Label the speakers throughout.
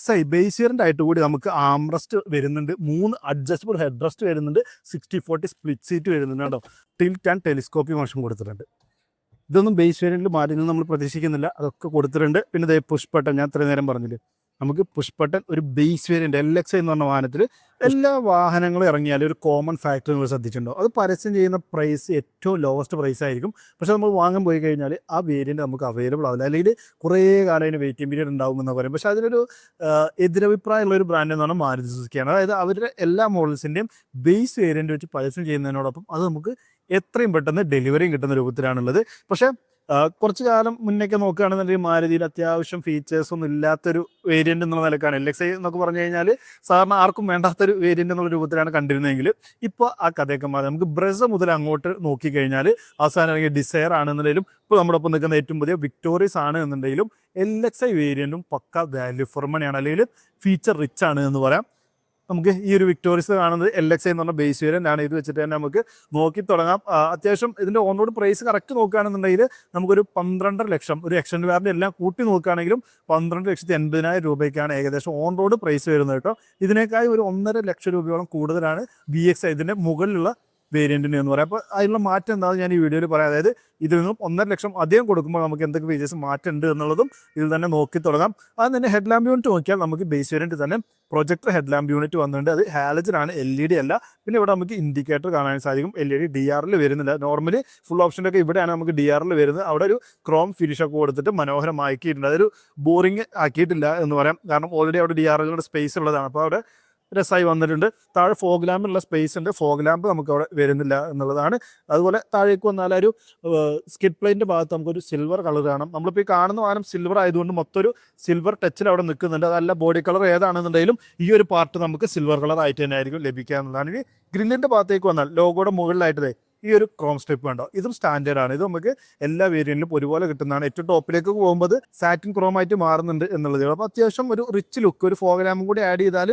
Speaker 1: LXI base variant ആയിട്ട് കൂടി നമുക്ക് ആംറസ്റ്റ് വരുന്നുണ്ട്, 3 അഡ്ജസ്റ്റബിൾ ഹെഡ് റെസ്റ്റ് വരുന്നുണ്ട്, 60/40 സ്പ്ലിറ്റ് സീറ്റ് വരുന്നുണ്ട് കേട്ടോ. ടിൽറ്റ് ആൻഡ് ടെലിസ്കോപ്പിക് മോഷൻ കൊടുത്തിട്ടുണ്ട്. ഇതൊന്നും ബേസ് വേരിയന്റിൽ മാറ്റുന്നത് നമ്മൾ പ്രതീക്ഷിക്കുന്നില്ല, അതൊക്കെ കൊടുത്തിട്ടുണ്ട്. പിന്നെ ഇതേ പുഷ് ബട്ടൺ, ഞാൻ ഇത്രയും നേരം പറഞ്ഞില്ലേ, നമുക്ക് പുഷ് ബട്ടൺ ഒരു ബേസ് വേരിയന്റ് LXI എന്ന് പറഞ്ഞ വാഹനത്തിൽ എല്ലാ വാഹനങ്ങളും ഇറങ്ങിയാലും ഒരു കോമൺ ഫാക്ടർ നിങ്ങൾ ശ്രദ്ധിച്ചിട്ടുണ്ടോ, അത് പരസ്യം ചെയ്യുന്ന പ്രൈസ് ഏറ്റവും ലോവസ്റ്റ് പ്രൈസ് ആയിരിക്കും. പക്ഷെ നമ്മൾ വാങ്ങാൻ പോയി കഴിഞ്ഞാൽ ആ വേരിയന്റ് നമുക്ക് അവൈലബിൾ ആവില്ല, അല്ലെങ്കിൽ കുറേ കാലം അതിന് വെയിറ്റിംഗ് പീരീഡ് ഉണ്ടാവും എന്ന് പറയും. പക്ഷേ അതിനൊരു എതിരഭിപ്രായമുള്ള ഒരു ബ്രാൻഡ് എന്ന് പറഞ്ഞാൽ മാരുതി സുസുക്കിയാണ്. അതായത് അവരുടെ എല്ലാ മോഡൽസിൻ്റെയും ബേസ് വേരിയന്റ് വെച്ച് പരസ്യം ചെയ്യുന്നതിനോടൊപ്പം അത് നമുക്ക് എത്രയും പെട്ടെന്ന് ഡെലിവറിയും കിട്ടുന്ന രൂപത്തിലാണുള്ളത്. പക്ഷേ കുറച്ച് കാലം മുന്നേക്ക് നോക്കുകയാണെന്നുണ്ടെങ്കിൽ മാരുതിയിൽ അത്യാവശ്യം ഫീച്ചേഴ്സ് ഒന്നും ഇല്ലാത്തൊരു വേരിയന്റ് എന്നുള്ള നിലക്കാണ് LXI എന്നൊക്കെ പറഞ്ഞു കഴിഞ്ഞാൽ സാധാരണ ആർക്കും വേണ്ടാത്തൊരു വേരിയന്റ് എന്നുള്ള രൂപത്തിലാണ് കണ്ടിരുന്നതെങ്കിൽ ഇപ്പോൾ ആ കഥയൊക്കെ മാറി. നമുക്ക് ബ്രസ മുതൽ അങ്ങോട്ട് നോക്കിക്കഴിഞ്ഞാൽ അവസാനം ഇറങ്ങിയ ഡിസയർ ആണെന്നുണ്ടെങ്കിലും ഇപ്പോൾ നമ്മുടെ ഒപ്പം നിൽക്കുന്ന ഏറ്റവും പുതിയ വിക്ടോറിയസ് ആണ് എന്നുണ്ടെങ്കിലും LXI വേരിയന്റും പക്ക വാല്യൂ ഫോർ മണിയാണ്, അല്ലെങ്കിൽ ഫീച്ചർ റിച്ച് ആണ് എന്ന് പറയാം. നമുക്ക് ഈ ഒരു വിക്ടോറിയസ് കാണുന്നത് LXI എന്ന് പറഞ്ഞ ബേസ് വേരിയന്റ് ആണ്. ഇത് വെച്ചിട്ട് തന്നെ നമുക്ക് നോക്കി തുടങ്ങാം. അത്യാവശ്യം ഇതിൻ്റെ ഓൺ റോഡ് പ്രൈസ് കറക്റ്റ് നോക്കുകയാണെന്നുണ്ടെങ്കിൽ നമുക്കൊരു 12.5 ലക്ഷം, ഒരു എക്സ്റ്റൻഡ് വാറന്റി എല്ലാം കൂട്ടി നോക്കുകയാണെങ്കിലും 12,80,000 രൂപയ്ക്കാണ് ഏകദേശം ഓൺ റോഡ് പ്രൈസ് വരുന്നത് കേട്ടോ. ഇതിനേക്കായി ഒരു 1.5 ലക്ഷം രൂപയോളം കൂടുതലാണ് VXI ഇതിൻ്റെ മുകളിലുള്ള വേരിയന്റിന് എന്ന് പറയാം. അപ്പോൾ അതിനുള്ള മാറ്റം എന്താണെന്ന് ഞാൻ ഈ വീഡിയോയിൽ പറയാം. അതായത് ഇതിൽ നിന്നും 1.5 ലക്ഷം അധികം കൊടുക്കുമ്പോൾ നമുക്ക് എന്തൊക്കെ ഫീച്ചേഴ്സ് മാറ്റം ഉണ്ട് എന്നുള്ളതും ഇതിൽ തന്നെ നോക്കി തുടങ്ങാം. അത് തന്നെ ഹെഡ് ലാമ്പ് യൂണിറ്റ് നോക്കിയാൽ നമുക്ക് ബേസ് വേരിയന്റ് തന്നെ പ്രൊജക്ടർ ഹെഡ് ലാമ്പ് യൂണിറ്റ് വന്നിട്ടുണ്ട്. അത് ഹാലജനാണ്, LED അല്ല. പിന്നെ ഇവിടെ നമുക്ക് ഇൻഡിക്കേറ്റർ കാണാൻ സാധിക്കും. LED DR-ൽ വരുന്നില്ല. നോർമലി ഫുൾ ഓപ്ഷൻ്റെ ഒക്കെ ഇവിടെയാണ് നമുക്ക് DR-ൽ വരുന്നത്. അവിടെ ഒരു ക്രോം ഫിനിഷൊക്കെ കൊടുത്തിട്ട് മനോഹരമാക്കിയിട്ടുണ്ട്. അതൊരു ബോറിങ് ആക്കിയിട്ടില്ല എന്ന് പറയാം, കാരണം ഓൾറെഡി അവിടെ DR-കളുടെ സ്പേസ് ഉള്ളതാണ്. അപ്പോൾ അവിടെ രസമായി വന്നിട്ടുണ്ട്. താഴെ ഫോഗ് ലാമ്പുള്ള സ്പേസ് ഉണ്ട്, ഫോഗ് ലാമ്പ് നമുക്ക് അവിടെ വരുന്നില്ല എന്നുള്ളതാണ്. അതുപോലെ താഴേക്ക് വന്നാൽ ഒരു സ്കിഡ് പ്ലേറ്റിൻ്റെ ഭാഗത്ത് നമുക്കൊരു സിൽവർ കളർ കാണാം. നമ്മളിപ്പോൾ ഈ കാണുന്ന വാഹനം സിൽവർ ആയതുകൊണ്ട് മൊത്തം ഒരു സിൽവർ ടച്ചിൽ അവിടെ നിൽക്കുന്നുണ്ട്. അതല്ല ബോഡി കളർ ഏതാണെന്നുണ്ടെങ്കിലും ഈ ഒരു പാർട്ട് നമുക്ക് സിൽവർ കളർ ആയിട്ട് തന്നെ ആയിരിക്കും ലഭിക്കുക എന്നുള്ളതാണ്. ഇനി ഗ്രില്ലിൻ്റെ ഭാഗത്തേക്ക് വന്നാൽ ലോഗോയുടെ മുകളിലായിട്ട് ഈ ഒരു ക്രോം സ്ട്രിപ്പ് ഉണ്ടോ, ഇതും സ്റ്റാൻഡേർഡ് ആണ്. ഇത് നമുക്ക് എല്ലാ വേരിയന്റിലും ഒരുപോലെ കിട്ടുന്നതാണ്. ഏറ്റവും ടോപ്പിലേക്ക് പോകുമ്പോൾ സാറ്റിൻ ക്രോം ആയിട്ട് മാറുന്നുണ്ട് എന്നുള്ളത്. അപ്പോൾ അത്യാവശ്യം ഒരു റിച്ച് ലുക്ക്, ഒരു ഫോഗ് ലാമ്പും കൂടി ആഡ് ചെയ്താൽ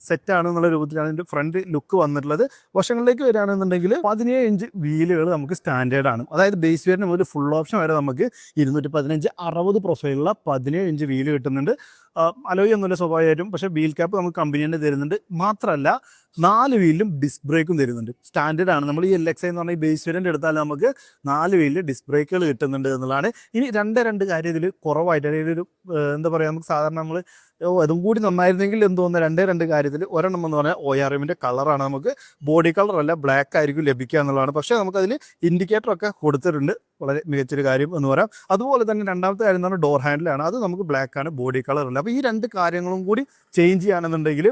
Speaker 1: സെറ്റാണ് എന്നുള്ള രൂപത്തിലാണ് ഇതിൻ്റെ ഫ്രണ്ട് ലുക്ക് വന്നിട്ടുള്ളത്. വശങ്ങളിലേക്ക് വരികയാണെന്നുണ്ടെങ്കിൽ 17 ഇഞ്ച് വീലുകൾ നമുക്ക് സ്റ്റാൻഡേർഡ് ആണ്. അതായത് ബേസ് വേരിയന്റ് മുതൽ ഫുൾ ഓപ്ഷൻ വരെ നമുക്ക് 215 60 പ്രൊഫൈലുള്ള 17 ഇഞ്ച് വീല് കിട്ടുന്നുണ്ട്. അലോയ് ഒന്നുമില്ല സ്വാഭാവികമായിട്ടും, പക്ഷേ വീൽ ക്യാപ്പ് നമുക്ക് കമ്പനി തന്നെ തരുന്നുണ്ട്. മാത്രമല്ല 4 വീലിലും ഡിസ്ക് ബ്രേക്കും തരുന്നുണ്ട്. സ്റ്റാൻഡേർഡ് ആണ്. നമ്മൾ ഈ LXI എന്ന് പറഞ്ഞാൽ ഈ ബേസ് വേരിയന്റ് എടുത്താൽ നമുക്ക് 4 വീലിൽ ഡിസ്ക് ബ്രേക്കുകൾ കിട്ടുന്നുണ്ട് എന്നുള്ളതാണ്. ഇനി രണ്ട് കാര്യം ഇതിൽ കുറവായിട്ട്, അതായത് ഒരു എന്താ പറയുക, നമുക്ക് സാധാരണ നമ്മൾ അതും കൂടി നന്നായിരുന്നെങ്കിൽ എന്തോന്നുന്നു രണ്ട് കാര്യത്തിൽ. ഒരെണ്ണം എന്ന് പറഞ്ഞാൽ ORMൻ്റെ കളറാണ്. നമുക്ക് ബോഡി കളറല്ല, ബ്ലാക്ക് ആയിരിക്കും ലഭിക്കുക എന്നുള്ളതാണ്. പക്ഷേ നമുക്കതിൽ ഇൻഡിക്കേറ്ററൊക്കെ കൊടുത്തിട്ടുണ്ട്, വളരെ മികച്ചൊരു കാര്യം എന്ന് പറയാം. അതുപോലെ തന്നെ രണ്ടാമത്തെ കാര്യം എന്ന് പറഞ്ഞാൽ ഡോർ ഹാൻഡിലാണ്. അത് നമുക്ക് ബ്ലാക്ക് ആണ്, ബോഡി കളറല്ല. അപ്പോൾ ഈ 2 കാര്യങ്ങളും കൂടി ചേഞ്ച് ചെയ്യുകയാണെന്നുണ്ടെങ്കിൽ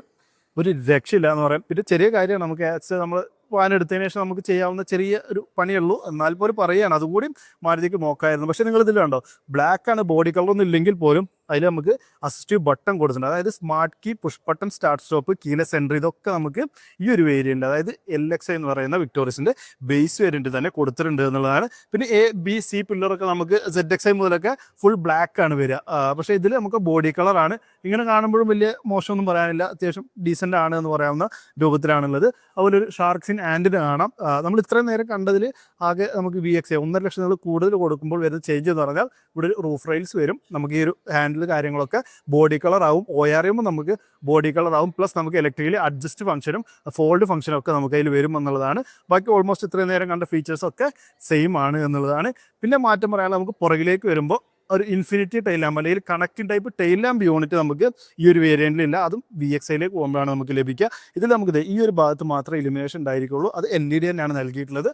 Speaker 1: ഒരു രക്ഷയില്ല എന്ന് പറയാം. പിന്നെ ചെറിയ കാര്യമാണ്, നമുക്ക് നമ്മൾ വാഹനം എടുത്തതിന് ശേഷം നമുക്ക് ചെയ്യാവുന്ന ചെറിയ ഒരു പണിയുള്ളൂ. എന്നാൽ പോലും പറയുകയാണ്, അതുകൂടി മാരുതിക്ക് നോക്കായിരുന്നു. പക്ഷേ നിങ്ങൾ ഇതിൽ കണ്ടോ, ബ്ലാക്ക് ആണ്, ബോഡി കളറൊന്നും ഇല്ലെങ്കിൽ പോലും അതിൽ നമുക്ക് അസിസ്റ്റീവ് ബട്ടൺ കൊടുത്തിട്ടുണ്ട്. അതായത് smart key, push button, start stop, keyless entry, ഇതൊക്കെ നമുക്ക് ഈ ഒരു വേരിയന്റ്, അതായത് LXI എന്ന് പറയുന്ന വിക്ടോറിയസിൻ്റെ ബേസ് വേരിയന്റ് തന്നെ കൊടുത്തിട്ടുണ്ട് എന്നുള്ളതാണ്. പിന്നെ A, B, C പില്ലറൊക്കെ നമുക്ക് ZXI മുതലൊക്കെ ഫുൾ ബ്ലാക്ക് ആണ് വരിക. പക്ഷേ ഇതിൽ നമുക്ക് ബോഡി കളറാണ്. ഇങ്ങനെ കാണുമ്പോഴും വലിയ മോശമൊന്നും പറയാനില്ല, അത്യാവശ്യം ഡീസൻ്റ് ആണ് എന്ന് പറയാവുന്ന രൂപത്തിലാണുള്ളത്. അതുപോലെ ഒരു ഷാർക്സിൻ ആൻഡിന് കാണാം. നമ്മൾ ഇത്രയും നേരം കണ്ടതിൽ ആകെ നമുക്ക് VXI 1.5 ലക്ഷം കൂടുതൽ കൊടുക്കുമ്പോൾ വരുന്ന ചേഞ്ച് എന്ന് പറഞ്ഞാൽ ഇവിടെ ഒരു റൂഫ് റെയിൽസ് വരും. നമുക്ക് ഈ ഒരു ഹാൻഡിൽ കാര്യങ്ങളൊക്കെ ബോഡി കളർ ആവും. ORM നമുക്ക് ബോഡി കളർ ആവും. പ്ലസ് നമുക്ക് ഇലക്ട്രിക്കലി അഡ്ജസ്റ്റ് ഫംഗ്ഷനും ഫോൾഡ് ഫംഗ്ഷനും ഒക്കെ നമുക്ക് അതിൽ വരും എന്നുള്ളതാണ്. ബാക്കി ഓൾമോസ്റ്റ് ഇത്രയും നേരം കണ്ട ഫീച്ചേഴ്സൊക്കെ സെയിം ആണ് എന്നുള്ളതാണ്. പിന്നെ മാറ്റം പറയാൻ നമുക്ക് പുറകിലേക്ക് വരുമ്പോൾ ഒരു ഇൻഫിനിറ്റി ടൈൽ ലാമ്പ് അല്ലെങ്കിൽ connecting type tile lamp unit നമുക്ക് ഈ ഒരു വേരിയന്റിലില്ല. അതും VXIയിലേക്ക് പോകുമ്പോഴാണ് നമുക്ക് ലഭിക്കുക. ഇതിൽ നമുക്ക് ഈ ഒരു ഭാഗത്ത് മാത്രമേ ഇലുമിനേഷൻ ഉണ്ടായിരിക്കുള്ളൂ. അത് LED തന്നെയാണ് നൽകിയിട്ടുള്ളത്.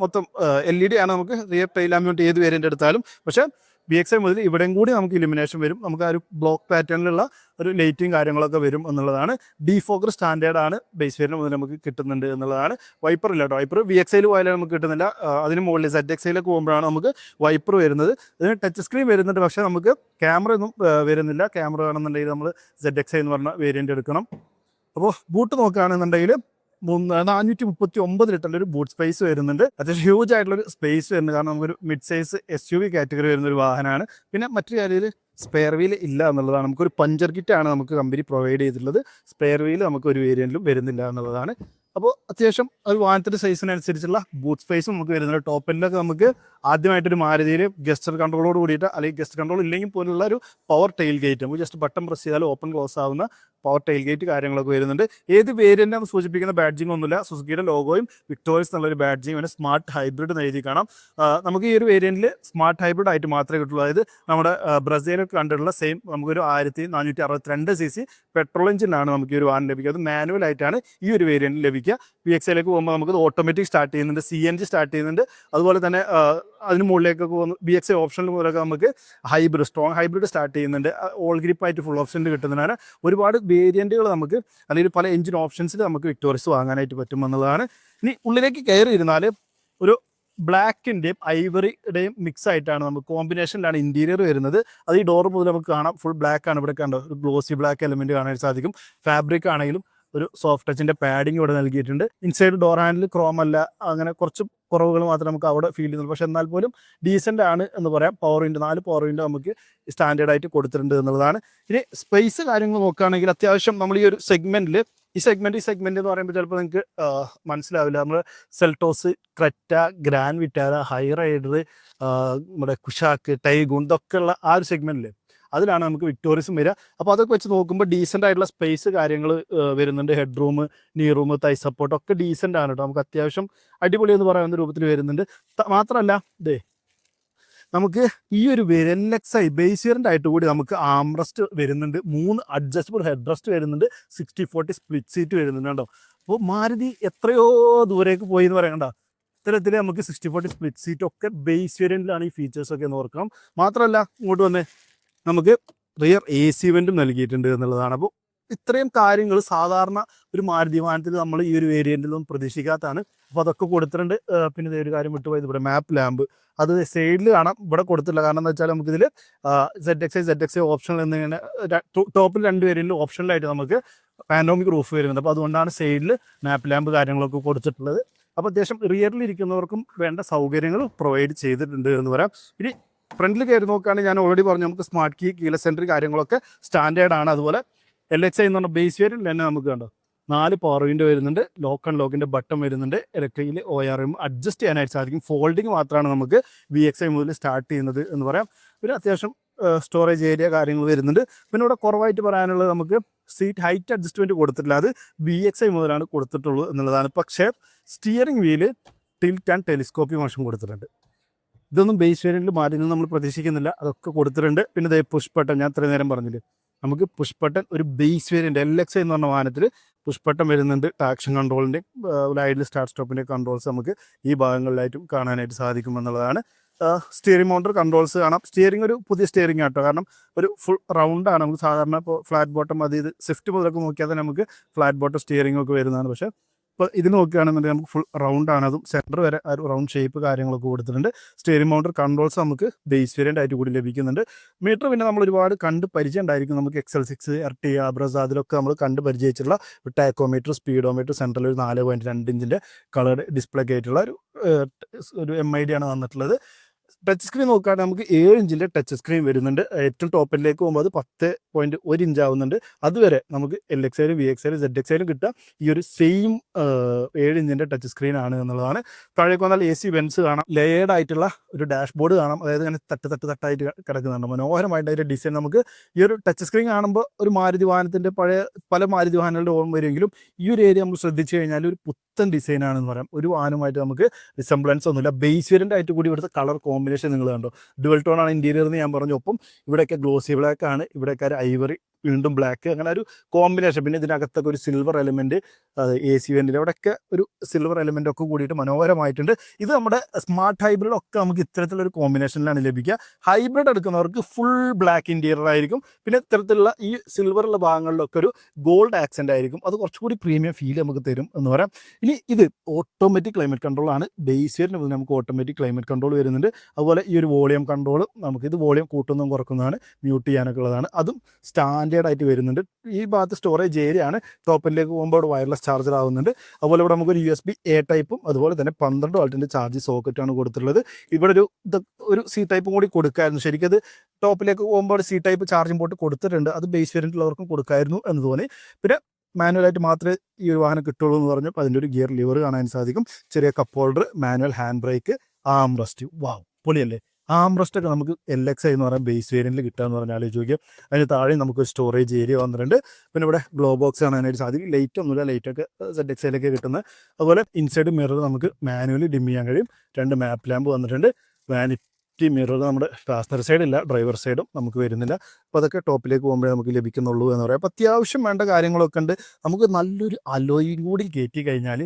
Speaker 1: മൊത്തം LED ആണ് നമുക്ക് റിയർ ടൈൽ ലാമ്പ് യൂണിറ്റ് ഏത് വേരിയന്റ് എടുത്താലും. പക്ഷേ VXI മുതൽ ഇവിടെയും കൂടി നമുക്ക് ഇലുമിനേഷൻ വരും. നമുക്ക് ആ ഒരു ബ്ലോക്ക് പാറ്റേണിലുള്ള ഒരു ലൈറ്റും കാര്യങ്ങളൊക്കെ വരും എന്നുള്ളതാണ്. ഡീഫോക്കർ സ്റ്റാൻഡേർഡ് ആണ്, ബേസ് വേരിയന്റ് മുതൽ നമുക്ക് കിട്ടുന്നുണ്ട് എന്നുള്ളതാണ്. വൈപ്പർ ഇല്ല കേട്ടോ, വൈപ്പർ VXIയിൽ പോയാലും നമുക്ക് കിട്ടുന്നില്ല. അതിന് മുകളിൽ ZXIയിലേക്ക് പോകുമ്പോഴാണ് നമുക്ക് വൈപ്പർ വരുന്നത്. ഇതിന് ടച്ച് സ്ക്രീൻ വരുന്നുണ്ട്, പക്ഷേ നമുക്ക് ക്യാമറ ഒന്നും വരുന്നില്ല. ക്യാമറ വേണമെന്നുണ്ടെങ്കിൽ നമ്മൾ ZXI എന്ന് പറഞ്ഞ വേരിയന്റ് എടുക്കണം. അപ്പോൾ ബൂട്ട് നോക്കുകയാണെന്നുണ്ടെങ്കിൽ 439 ലിറ്ററിൻ്റെ ഒരു ബൂട്ട് സ്പേസ് വരുന്നുണ്ട്. അത്യാവശ്യം ഹ്യൂജ് ആയിട്ടുള്ളൊരു സ്പേസ് വരുന്നത്, കാരണം നമുക്കൊരു മിഡ് സൈസ് SUV കാറ്റഗറി വരുന്നൊരു വാഹനമാണ്. പിന്നെ മറ്റൊരു കാര്യം, സ്പെയർ വീൽ ഇല്ല എന്നുള്ളതാണ്. നമുക്കൊരു പഞ്ചർ കിറ്റാണ് നമുക്ക് കമ്പനി പ്രൊവൈഡ് ചെയ്തിട്ടുള്ളത്. സ്പെയർ വീൽ നമുക്ക് ഒരു വേരിയന്റിലും വരുന്നില്ല എന്നുള്ളതാണ്. അപ്പോൾ അത്യാവശ്യം ഒരു വാഹനത്തിൻ്റെ സൈസിനനുസരിച്ചുള്ള ബൂട്ട് സ്പേസും നമുക്ക് വരുന്നുണ്ട്. ടോപ്പ് എൻഡിലൊക്കെ നമുക്ക് ആദ്യമായിട്ടൊരു മാരുതിയിൽ ഗസ്റ്റർ കൺട്രോളോട് കൂടിയിട്ട്, അല്ലെങ്കിൽ ഗസ്റ്റ് കൺട്രോൾ ഇല്ലെങ്കിൽ പോലുള്ള ഒരു പവർ ടെയിൽ ഗേറ്റ്, നമുക്ക് ജസ്റ്റ് ബട്ടൺ പ്രസ് ചെയ്താൽ ഓപ്പൺ ക്ലോസ് ആവുന്ന പവർ ടെയിൽ ഗേറ്റ് കാര്യങ്ങളൊക്കെ വരുന്നുണ്ട്. ഏത് വേരിയൻ്റാണെന്ന് സൂചിപ്പിക്കുന്ന ബാഡ്ജിങ് ഒന്നുമില്ല. സുസുക്കിയുടെ ലോഗോയും വിക്ടോറിയസ് എന്നുള്ളൊരു ബാഡ്ജിങ് പിന്നെ സ്മാർട്ട് ഹൈബ്രിഡ് എന്ന് എഴുതി കാണാം. നമുക്ക് ഈ ഒരു വേരിയൻറ്റിൽ സ്മാർട്ട് ഹൈബ്രിഡ് ആയിട്ട് മാത്രമേ കിട്ടുള്ളൂ. അതായത് നമ്മുടെ ബ്രസീലൊക്കെ കണ്ടിട്ടുള്ള സെയിം നമുക്കൊരു 1462cc പെട്രോൾ എഞ്ചിനാണ് നമുക്ക് ഈ ഒരു വാഹനം ലഭിക്കുക. അത് മാനുവൽ ആയിട്ടാണ് ഈ ഒരു വേരിയൻറ്റിൽ ലഭിക്കുക. VXIയിലേക്ക് പോകുമ്പോൾ നമുക്ക് ഓട്ടോമാറ്റിക് സ്റ്റാർട്ട് ചെയ്യുന്നുണ്ട്, CNG സ്റ്റാർട്ട് ചെയ്യുന്നുണ്ട്. അതുപോലെ തന്നെ അതിന് മുകളിലേക്കൊക്കെ പോകുന്നു VXI ഓപ്ഷനിൽ മുതലൊക്കെ നമുക്ക് ഹൈബ്രിഡ്, സ്ട്രോങ് ഹൈബ്രിഡ് സ്റ്റാർട്ട് ചെയ്യുന്നുണ്ട്. ഓൾ ഗ്രിപ്പായിട്ട് ഫുൾ ഓപ്ഷനിൽ കിട്ടുന്നതാണ്. ഒരുപാട് വേരിയൻറ്റുകൾ നമുക്ക്, അല്ലെങ്കിൽ പല എഞ്ചിൻ ഓപ്ഷൻസിൽ നമുക്ക് വിക്ടോറിയസ് വാങ്ങാനായിട്ട് പറ്റുമെന്നുള്ളതാണ്. ഇനി ഉള്ളിലേക്ക് കയറി ഇരുന്നാൽ ഒരു ബ്ലാക്കിൻ്റെയും ഐവറിയുടെയും മിക്സ് ആയിട്ടാണ് നമുക്ക് കോമ്പിനേഷനിലാണ് ഇൻറ്റീരിയർ വരുന്നത്. അത് ഈ ഡോർ മുതൽ നമുക്ക് കാണാം, ഫുൾ ബ്ലാക്ക് ആണ്. ഇവിടെ കണ്ടോ, ഒരു ഗ്ലോസി ബ്ലാക്ക് എലമെൻറ്റ് കാണാൻ സാധിക്കും. ഫാബ്രിക് ആണെങ്കിലും ഒരു സോഫ്റ്റ് ടച്ചിൻ്റെ പാഡിങ് ഇവിടെ നൽകിയിട്ടുണ്ട്. ഇൻസൈഡ് ഡോർ ഹാൻഡിൽ ക്രോം അല്ല, അങ്ങനെ കുറച്ച് കുറവുകൾ മാത്രമേ നമുക്ക് അവിടെ ഫീൽ ചെയ്യുന്നുള്ളൂ. പക്ഷേ എന്നാൽ പോലും ഡീസൻ്റ് ആണ് എന്ന് പറയാം. 4 പവർ വിൻഡോ നമുക്ക് സ്റ്റാൻഡേർഡായിട്ട് കൊടുത്തിട്ടുണ്ട് എന്നുള്ളതാണ്. ഇനി സ്പേസ് കാര്യങ്ങൾ നോക്കുകയാണെങ്കിൽ അത്യാവശ്യം നമ്മൾ ഈ ഒരു സെഗ്മെൻറ്റിൽ ഈ സെഗ്മെന്റ് എന്ന് പറയുമ്പോൾ ചിലപ്പോൾ നിങ്ങൾക്ക് മനസ്സിലാവില്ല. നമ്മൾ Seltos, Creta, grand Vitara, high rider, നമ്മുടെ കുഷാക്ക്, ടൈഗൂൺ ഇതൊക്കെ ഉള്ള ആ ഒരു സെഗ്മെന്റിൽ അതിലാണ് നമുക്ക് വിക്ടോറിയസും വരിക. അപ്പോൾ അതൊക്കെ വെച്ച് നോക്കുമ്പോൾ ഡീസൻ്റ് ആയിട്ടുള്ള സ്പേസ് കാര്യങ്ങൾ വരുന്നുണ്ട്. ഹെഡ് റൂം, നീ റൂം, തൈ സപ്പോർട്ട് ഒക്കെ ഡീസൻ്റ് ആണ് കേട്ടോ. നമുക്ക് അത്യാവശ്യം അടിപൊളി എന്ന് പറയുന്ന രൂപത്തിൽ വരുന്നുണ്ട്. മാത്രമല്ല നമുക്ക് ഈ ഒരു LXI ബേസ് വേരിയൻ്റ് ആയിട്ട് കൂടി നമുക്ക് ആംറസ്റ്റ് വരുന്നുണ്ട്. 3 അഡ്ജസ്റ്റബിൾ ഹെഡ് റെസ്റ്റ് വരുന്നുണ്ട്. 60/40 സ്പ്ലിറ്റ് സീറ്റ് വരുന്നുണ്ട് കേട്ടോ. അപ്പോൾ മാരുതി എത്രയോ ദൂരേക്ക് പോയി എന്ന് പറയണ്ട. ഇത്തരത്തിൽ നമുക്ക് 60/40 സ്പ്ലിറ്റ് സീറ്റ് ഒക്കെ ബേസ് വേരിയൻറ്റിലാണ് ഈ ഫീച്ചേഴ്സൊക്കെ എന്ന് ഓർക്കണം. മാത്രമല്ല ഇങ്ങോട്ട് വന്ന് നമുക്ക് റിയർ AC വെൻറ്റും നൽകിയിട്ടുണ്ട് എന്നുള്ളതാണ്. അപ്പോൾ ഇത്രയും കാര്യങ്ങൾ സാധാരണ ഒരു മാരുതി വാഹനത്തിൽ നമ്മൾ ഈ ഒരു വേരിയൻറ്റിലൊന്നും പ്രതീക്ഷിക്കാത്തതാണ്. അപ്പോൾ അതൊക്കെ കൊടുത്തിട്ടുണ്ട്. പിന്നെ ഒരു കാര്യം വിട്ടുപോയത്, ഇവിടെ മാപ്പ് ലാമ്പ് അത് സൈഡിൽ കാണാം, ഇവിടെ കൊടുത്തില്ല. കാരണം എന്താ വെച്ചാൽ നമുക്കിതിൽ ZXI ഓപ്ഷനിൽ എന്നിങ്ങനെ ടോപ്പിൽ 2 വേരിയൻറ്റിൽ ഓപ്ഷനിലായിട്ട് നമുക്ക് പാനോമിക് റൂഫ് വരുന്നുണ്ട്. അപ്പോൾ അതുകൊണ്ടാണ് സൈഡിൽ മാപ്പ് ലാമ്പ് കാര്യങ്ങളൊക്കെ കൊടുത്തിട്ടുള്ളത്. അപ്പോൾ അത്യാവശ്യം റിയറിൽ ഇരിക്കുന്നവർക്കും വേണ്ട സൗകര്യങ്ങൾ പ്രൊവൈഡ് ചെയ്തിട്ടുണ്ട് എന്ന് പറയാം. ഇനി ഫ്രണ്ടിൽ കയറി നോക്കുകയാണെങ്കിൽ ഞാൻ ഓൾറെഡി പറഞ്ഞു, നമുക്ക് സ്മാർട്ട് കീ, കീലെസ് എൻട്രി കാര്യങ്ങളൊക്കെ സ്റ്റാൻഡേർഡ് ആണ്. അതുപോലെ LXI എന്ന് പറഞ്ഞ ബേസ് വേരിയൻറ്റിൽ തന്നെ നമുക്ക് കണ്ടോ 4 പവർ വിൻഡോ വരുന്നുണ്ട്. ലോക്ക് ആൻഡ് ലോക്കിൻ്റെ ബട്ടൺ വരുന്നുണ്ട്. ഇലക്ട്രിക്കൽ ORM അഡ്ജസ്റ്റ് ചെയ്യാനായിട്ട് സാധിക്കും. ഫോൾഡിങ് മാത്രമാണ് നമുക്ക് VXI മുതൽ സ്റ്റാർട്ട് ചെയ്യുന്നത് എന്ന് പറയാം. പിന്നെ അത്യാവശ്യം സ്റ്റോറേജ് ഏരിയ കാര്യങ്ങൾ വരുന്നുണ്ട്. പിന്നെ ഇവിടെ കുറവായിട്ട് പറയാനുള്ളത്, നമുക്ക് സീറ്റ് ഹൈറ്റ് അഡ്ജസ്റ്റ്മെൻറ്റ് കൊടുത്തിട്ടില്ല. അത് VXI മുതലാണ് കൊടുത്തിട്ടുള്ളൂ എന്നുള്ളതാണ്. പക്ഷേ steering wheel tilt and telescopic motion കൊടുത്തിട്ടുണ്ട്. ഇതൊന്നും ബേസ് വേരിയൻറ്റിൽ മാറ്റുന്നത് നമ്മൾ പ്രതീക്ഷിക്കുന്നില്ല. അതൊക്കെ കൊടുത്തിട്ടുണ്ട്. പിന്നെ പുഷ് ബട്ടൺ, ഞാൻ ഇത്രയും നേരം പറഞ്ഞില്ലേ, നമുക്ക് പുഷ് ബട്ടൺ ഒരു ബേസ് വേരിയൻറ്റ് LXI എന്ന് പറഞ്ഞ വാഹനത്തിൽ പുഷ് ബട്ടൺ വരുന്നുണ്ട്. ടാക്ഷൻ കൺട്രോളിൻ്റെ, ലൈഡിൽ സ്റ്റാർട്ട് സ്റ്റോപ്പിൻ്റെ കൺട്രോൾസ് നമുക്ക് ഈ ഭാഗങ്ങളിലായിട്ടും കാണാനായിട്ട് സാധിക്കുമെന്നുള്ളതാണ്. സ്റ്റിയറിംഗ് മൗണ്ടർ കൺട്രോൾസ് കാണാം. സ്റ്റിയറിംഗ് ഒരു പുതിയ സ്റ്റിയറിംഗ് ആട്ടോ, കാരണം ഒരു ഫുൾ റൗണ്ടാണ്. നമുക്ക് സാധാരണ ഇപ്പോൾ ഫ്ലാറ്റ് ബോട്ടം ഇത് സ്വിഫ്റ്റ് മുതലൊക്കെ നോക്കിയാൽ തന്നെ നമുക്ക് ഫ്ലാറ്റ് ബോട്ടം സ്റ്റിയറിംഗ് ഒക്കെ വരുന്നതാണ്. പക്ഷേ ഇപ്പോൾ ഇത് നോക്കുകയാണെന്നുണ്ടെങ്കിൽ നമുക്ക് ഫുൾ റൗണ്ടാണ്. അതും സെൻറ്റർ വരെ ആ ഒരു റൗണ്ട് ഷേപ്പ് കാര്യങ്ങളൊക്കെ കൊടുത്തിട്ടുണ്ട്. സ്റ്റിയറിംഗ് മൗണ്ടർ കൺട്രോൾസ് നമുക്ക് ബേസ് വേരിയൻ്റ് ആയിട്ട് കൂടി ലഭിക്കുന്നുണ്ട്. മീറ്റർ പിന്നെ നമ്മൾ ഒരുപാട് കണ്ട് പരിചയം ഉണ്ടായിരിക്കും. നമുക്ക് XL6, Ertiga, Brezza അതിലൊക്കെ നമ്മൾ കണ്ട് പരിചയിച്ചിട്ടുള്ള ടാക്കോമീറ്റർ, സ്പീഡോമീറ്റർ, സെൻട്രൽ ഒരു 4.2 ഇഞ്ചിൻ്റെ കളർ ഡിസ്പ്ലേ ഒക്കെ ആയിട്ടുള്ള ഒരു MID ആണ് വന്നിട്ടുള്ളത്. ടച്ച് സ്ക്രീൻ നോക്കുകയാണെങ്കിൽ നമുക്ക് 7 ഇഞ്ചിൻ്റെ ടച്ച് സ്ക്രീൻ വരുന്നുണ്ട്. ഏറ്റവും ടോപ്പിലേക്ക് പോകുമ്പോൾ അത് 10.1 ഇഞ്ച് ആവുന്നുണ്ട്. അതുവരെ നമുക്ക് LXI, VXI, ZXI കിട്ടുക ഈ ഒരു സെയിം 7 ഇഞ്ചിൻ്റെ ടച്ച് സ്ക്രീൻ ആണ് എന്നുള്ളതാണ്. താഴേക്ക് വന്നാൽ AC വെൻസ് കാണാം. ലെയേർഡ് ആയിട്ടുള്ള ഒരു ഡാഷ്ബോർഡ് കാണാം. അതായത് ഇങ്ങനെ തട്ടായിട്ട് കിടക്കുന്നുണ്ട്. മനോഹരമായിട്ട് അതിൻ്റെ ഡിസൈൻ നമുക്ക് ഈ ഒരു ടച്ച് സ്ക്രീൻ കാണുമ്പോൾ ഒരു മാരുതി വാഹനത്തിൻ്റെ പല മാരുതി വാഹനങ്ങളുടെ ഓർമ്മ വരുമെങ്കിലും ഈ ഒരു ഏരിയ നമ്മൾ ശ്രദ്ധിച്ചു കഴിഞ്ഞാൽ ഒരു പുത്തൻ ഡിസൈനാണെന്ന് പറയാം. ഒരു വാഹനമായിട്ട് നമുക്ക് റിസംബ്ലൻസ് ഒന്നുമില്ല. ബേസ് വേരിയൻ്റ് ആയിട്ട് കൂടി ഇവിടുത്തെ കളർ കോമ്പിനേഷൻ നിങ്ങൾ കണ്ടോ, ഡുവൽ ടോൺ ആണ് ഇൻറ്റീരിയർ എന്ന് ഞാൻ പറഞ്ഞു. ഒപ്പം ഇവിടെയൊക്കെ ഗ്ലോസി ബ്ലാക്ക് ആണ്, ഇവിടെയൊക്കെ ഐവറി, വീണ്ടും ബ്ലാക്ക്, അങ്ങനെ ഒരു കോമ്പിനേഷൻ. പിന്നെ ഇതിനകത്തൊക്കെ ഒരു സിൽവർ എലിമെൻറ്റ്, AC വെൻറ്റിൽ അവിടെയൊക്കെ ഒരു സിൽവർ എലിമെൻ്റ് ഒക്കെ കൂടിയിട്ട് മനോഹരമായിട്ടുണ്ട്. ഇത് നമ്മുടെ സ്മാർട്ട് ഹൈബ്രിഡ് ഒക്കെ നമുക്ക് ഇത്തരത്തിലൊരു കോമ്പിനേഷനിലാണ് ലഭിക്കുക. ഹൈബ്രിഡ് എടുക്കുന്നവർക്ക് ഫുൾ ബ്ലാക്ക് ഇൻറ്റീരിയർ ആയിരിക്കും. പിന്നെ ഇത്തരത്തിലുള്ള ഈ സിൽവറുള്ള ഭാഗങ്ങളിലൊക്കെ ഒരു ഗോൾഡ് ആക്സെൻ്റ് ആയിരിക്കും. അത് കുറച്ചുകൂടി പ്രീമിയം ഫീൽ നമുക്ക് തരും എന്ന് പറയാം. ഇനി ഇത് ഓട്ടോമാറ്റിക് ക്ലൈമറ്റ് കൺട്രോൾ ആണ്. ബേസ് വേരിയൻറ്റ് നമുക്ക് ഓട്ടോമാറ്റിക് ക്ലൈമറ്റ് കൺട്രോൾ വരുന്നുണ്ട്. അതുപോലെ ഈ ഒരു വോളിയം കൺട്രോൾ, നമുക്കിത് വോളിയം കൂട്ടുന്നതും കുറക്കുന്നതാണ്, മ്യൂട്ട് ചെയ്യാനൊക്കെ ഉള്ളതാണ്. അതും സ്റ്റാൻഡേർഡ് ആയിട്ട് വരുന്നുണ്ട്. ഈ ഭാഗത്ത് സ്റ്റോറേജ് ഏരിയ ആണ്. ടോപ്പിലേക്ക് പോകുമ്പോൾ ഇവിടെ വയർലെസ് ചാർജർ ആവുന്നുണ്ട്. അതുപോലെ ഇവിടെ നമുക്കൊരു USB A ടൈപ്പും അതുപോലെ തന്നെ 12 വാട്ടിൻ്റെ ചാർജ് സോക്കറ്റാണ് കൊടുത്തിട്ടുള്ളത്. ഇവിടെ ഒരു C ടൈപ്പും കൂടി കൊടുക്കായിരുന്നു. ശരിക്കും അത് ടോപ്പിലേക്ക് പോകുമ്പോൾ C ടൈപ്പ് ചാർജിംഗ് പോർട്ട് കൊടുത്തിട്ടുണ്ട്. അത് ബേസ് വേരിയൻറ്റുള്ളവർക്കും കൊടുക്കായിരുന്നു എന്ന് തോന്നി. പിന്നെ മാനുവലായിട്ട് മാത്രമേ ഈ ഒരു വാഹനം കിട്ടുള്ളൂ എന്ന് പറഞ്ഞു. അപ്പോൾ അതിൻ്റെ ഒരു ഗിയർ ലിവർ കാണാൻ സാധിക്കും. ചെറിയ cup holder, manual hand brake, arm rest. Wow, പൊളിയല്ലേ? ആം റെസ്റ്റ് ഒക്കെ നമുക്ക് LXi എന്ന് പറയാൻ ബേസ് വേരിയൻറ്റിൽ കിട്ടുകയെന്ന് പറഞ്ഞാൽ ആലോചിക്കുക. അതിന് താഴെ നമുക്ക് സ്റ്റോറേജ് ഏരിയ വന്നിട്ടുണ്ട്. പിന്നെ ഇവിടെ ഗ്ലോ ബോക്സ് കാണാനായിട്ട് സാധിക്കും. ലൈറ്റ് ഒന്നുമില്ല, ലൈറ്റൊക്കെ ZXiലൊക്കെ കിട്ടുന്നത്. അതുപോലെ ഇൻസൈഡ് മിറർ നമുക്ക് മാനുവലി ഡിം ചെയ്യാൻ കഴിയും. 2 മാപ്പ് ലാമ്പ് വന്നിട്ടുണ്ട്. വാനിറ്റി മിറർ നമ്മുടെ പാസഞ്ചർ സൈഡില്ല, ഡ്രൈവർ സൈഡും നമുക്ക് വരുന്നില്ല. അപ്പോൾ അതൊക്കെ ടോപ്പിലേക്ക് പോകുമ്പോഴേ നമുക്ക് ലഭിക്കുന്നുള്ളൂ എന്ന് പറയാം. അപ്പോൾ അത്യാവശ്യം വേണ്ട കാര്യങ്ങളൊക്കെ ഉണ്ട്. നമുക്ക് നല്ലൊരു അലോയും കൂടി കയറ്റി കഴിഞ്ഞാൽ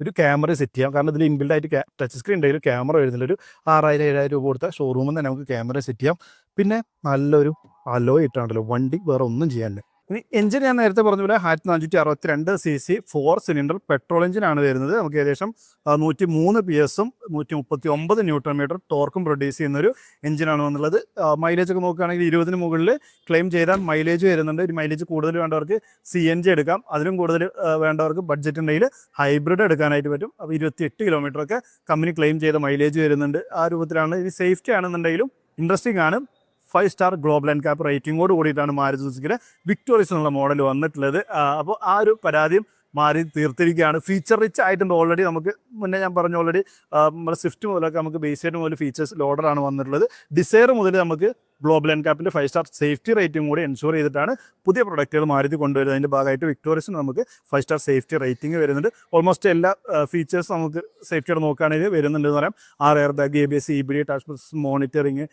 Speaker 1: ഒരു ക്യാമറ സെറ്റ് ചെയ്യാം. കാരണം ഇതിൽ ഇൻബിൽഡ് ആയിട്ട് ടച്ച് സ്ക്രീൻ ഉണ്ടെങ്കിൽ ക്യാമറ വരുന്നില്ല. ഒരു 6,000-7,000 രൂപ കൊടുത്ത ഷോറൂമിൽ തന്നെ നമുക്ക് ക്യാമറ സെറ്റ് ചെയ്യാം. പിന്നെ നല്ലൊരു അലോ ഇട്ടാണല്ലോ, വണ്ടി വേറെ ഒന്നും ചെയ്യാനില്ല. ഇനി എഞ്ചിൻ ഞാൻ നേരത്തെ പറഞ്ഞ പോലെ 1462 cc 4 സിലിണ്ടർ പെട്രോൾ എഞ്ചിനാണ് വരുന്നത്. നമുക്ക് ഏകദേശം 103 PS-ഉം 139 Nm ടോർക്കും പ്രൊഡ്യൂസ് ചെയ്യുന്നൊരു എഞ്ചിനാണ് വന്നുള്ളത്. മൈലേജ് ഒക്കെ നോക്കുകയാണെങ്കിൽ 20-ന് മുകളിൽ ക്ലെയിം ചെയ്താൽ മൈലേജ് വരുന്നുണ്ട്. ഒരു മൈലേജ് കൂടുതൽ വേണ്ടവർക്ക് CNG എടുക്കാം. അതിലും കൂടുതൽ വേണ്ടവർക്ക് ബഡ്ജറ്റ് ഉണ്ടെങ്കിൽ ഹൈബ്രിഡ് എടുക്കാനായിട്ട് പറ്റും. അപ്പോൾ 28 കിലോമീറ്ററൊക്കെ കമ്പനി ക്ലെയിം ചെയ്ത മൈലേജ് വരുന്നുണ്ട്. ആ രൂപത്തിലാണ്. ഇത് സേഫ്റ്റി ആണെന്നുണ്ടെങ്കിലും ഇൻട്രസ്റ്റിംഗ് ആണ്. 5 സ്റ്റാർ ഗ്ലോബൽ NCAP റേറ്റിംഗോട് കൂടിയിട്ടാണ് മാരുതി സുസുക്കിയുടെ വിക്ടോറിയസ് എന്നുള്ള മോഡൽ വന്നിട്ടുള്ളത്. അപ്പോൾ ആ ഒരു പരാതിയും മാറി തീർത്തിരിക്കുകയാണ്. ഫീച്ചർ റിച്ച് ആയിട്ടുണ്ട്. ഓൾറെഡി നമുക്ക് മുന്നേ ഞാൻ പറഞ്ഞു, ഓൾറെഡി നമ്മുടെ സ്വിഫ്റ്റ് മുതലൊക്കെ നമുക്ക് ബേസ് ആയിട്ട് മുതൽ ഫീച്ചേഴ്സ് ലോഡറാണ് വന്നിട്ടുള്ളത്. ഡിസയർ മുതൽ നമുക്ക് ഗ്ലോബൽ NCAPൻ്റെ 5 സ്റ്റാർ സേഫ്റ്റി റേറ്റിംഗ് കൂടി എൻഷുർ ചെയ്തിട്ടാണ് പുതിയ പ്രൊഡക്റ്റുകൾ മാരുതി കൊണ്ടുവരുന്നത്. അതിൻ്റെ ഭാഗമായിട്ട് വിക്ടോറിയസിന് നമുക്ക് 5 സ്റ്റാർ സേഫ്റ്റി റേറ്റിംഗ് വരുന്നുണ്ട്. ഓൾമോസ്റ്റ് എല്ലാ ഫീച്ചേഴ്സും നമുക്ക് സേഫ്റ്റിയോടെ നോക്കുകയാണെങ്കിൽ വരുന്നുണ്ടെന്ന് പറയാം. 6 air bag, ABS, EBD, touch monitoring,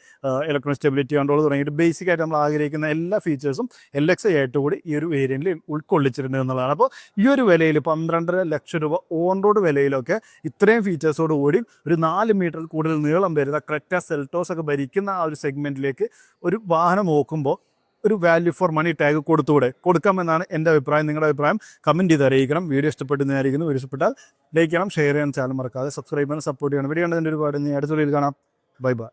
Speaker 1: electronic stability control തുടങ്ങിയിട്ട് ബേസിക് ആയിട്ട് നമ്മൾ ആഗ്രഹിക്കുന്ന എല്ലാ ഫീച്ചേഴ്സും LXi ആയിട്ട് കൂടി ഈ ഒരു വേരിയൻറ്റിൽ ഉൾക്കൊള്ളിച്ചിട്ടുണ്ട് എന്നുള്ളതാണ്. അപ്പോൾ ഈ ഒരു വിലയിൽ 12.5 ലക്ഷം രൂപ ഓൺ റോഡ് വിലയിലൊക്കെ ഇത്രയും ഫീച്ചേഴ്സോട് കൂടി ഒരു 4 മീറ്റർ കൂടുതൽ നീളം വരുന്ന ക്രെറ്റ സെൽറ്റോസ് ഒക്കെ ഭരിക്കുന്ന ആ ഒരു സെഗ്മെൻറ്റിലേക്ക് ഒരു വാഹനം നോക്കുമ്പോൾ ഒരു വാല്യൂ ഫോർ മണി ടാഗ് കൊടുക്കാമെന്നാണ് എൻ്റെ അഭിപ്രായം. നിങ്ങളുടെ അഭിപ്രായം കമൻറ്റ് ചെയ്ത് അറിയിക്കണം. വീഡിയോ ഇഷ്ടപ്പെട്ടെന്നായിരിക്കുന്നു. വീഡിയോ ഇഷ്ടപ്പെട്ടാൽ ലൈക്ക് ചെയ്യണം, ഷെയർ ചെയ്യണം, ചാനൽ മറക്കാതെ സബ്സ്ക്രൈബ് ചെയ്യണം, സപ്പോർട്ട് ചെയ്യണം. വീഡിയോ കണ്ടതിൻ്റെ ഒരുപാട് അടുത്ത വീഡിയോയിൽ കാണാം. Bye bye.